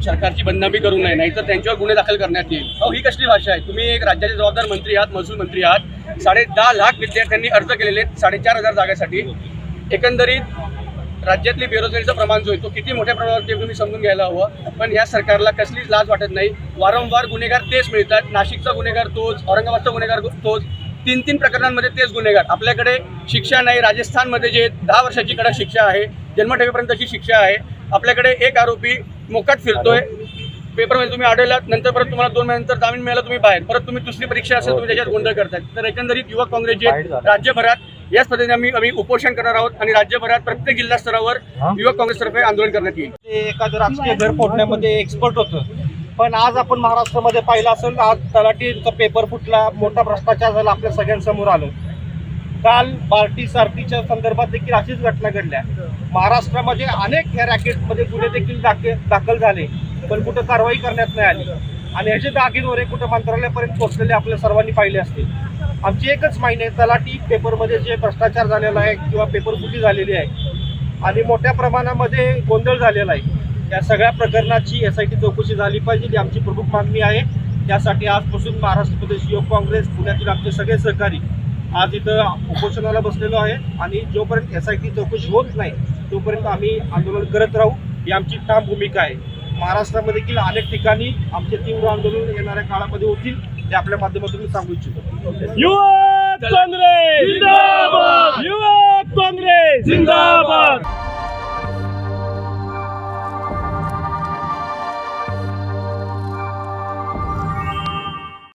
सरकारची बदनामी करू नये, नाहीतर त्यांच्यावर गुन्हे दाखल करण्यात येईल. ही कसली भाषा आहे? तुम्ही एक राज्याचे जबाबदार मंत्री आहात, महसूल मंत्री आहात. 10.5 लाख विद्यार्थ्यांनी अर्ज केलेले आहेत 4,500 जागासाठी. एकंदरीत राज्यातली बेरोजगारीचं प्रमाण जो आहे तो किती मोठ्या प्रमाणावर ते तुम्ही समजून घ्यायला हवं. पण या सरकारला कसलीच लाज वाटत नाही. वारंवार गुन्हेगार तेच मिळतात. नाशिकचा गुन्हेगार तोच, औरंगाबादचा गुन्हेगार तोच, 3 प्रकरणांमध्ये तेच गुन्हेगार. आपल्याकडे शिक्षा नाही. राजस्थानमध्ये जे 10 वर्षाची कडक शिक्षा आहे, जन्मठेपेपर्यंतची शिक्षा आहे. आपल्याकडे एक आरोपी मोकाट फिरतोय, पेपरमध्ये तुम्ही आढळलात, नंतर परत तुम्हाला 2 महिन्यानंतर जामीन मिळाला, तुम्ही बाहेर, परत तुम्ही दुसरी परीक्षा असेल तुम्ही त्याच्यात गोंधळ करताय. तर एकंदरीत युवक काँग्रेस जे राज्यभरात याच पद्धतीने आम्ही उपोषण करणार आहोत आणि राज्यभरात प्रत्येक जिल्हा स्तरावर युवक काँग्रेसतर्फे आंदोलन करण्यात येईल. एखादं राजकीय घर फोडण्यामध्ये एक्सपर्ट होतं, पण आज आपण महाराष्ट्रामध्ये पाहिलं असेल, आज तलाठीचा पेपर फुटला, मोठा भ्रष्टाचार झाला, आपल्या सगळ्यांसमोर आलं. काल बार्टी सारथीच्या संदर्भात देखील अशीच घटना घडल्या. महाराष्ट्रामध्ये अनेक या रॅकेटमध्ये गुन्हे देखील दाखल झाले, पण कुठं कारवाई करण्यात नाही आली. आणि ह्याचे दागिनोरे कुठं मंत्रालयापर्यंत पोहोचलेले आपल्या सर्वांनी पाहिले असतील. आमची एकच मागणी आहे, तलाठी पेपरमध्ये जे भ्रष्टाचार झालेला आहे किंवा पेपर फुटी झालेली आहे आणि मोठ्या प्रमाणामध्ये गोंधळ झालेला आहे, या सगळ्या प्रकरणाची SIT चौकशी झाली पाहिजे, ही आमची प्रमुख मागणी आहे. त्यासाठी आजपासून महाराष्ट्र प्रदेश युवक काँग्रेस पुण्यातील आमचे सगळे सहकारी आज इथं उपोषणाला बसलेलो आहे आणि जोपर्यंत SIT चौकशी होत नाही तोपर्यंत आम्ही आंदोलन करत राहू, ही आमची ठाम भूमिका आहे. महाराष्ट्रामध्ये देखील अनेक ठिकाणी आमचे तीव्र आंदोलन येणाऱ्या काळामध्ये होतील, ते आपल्या माध्यमातून मी सांगू इच्छितो. युवक काँग्रेस जिंदाबाद! युवक काँग्रेस जिंदाबाद!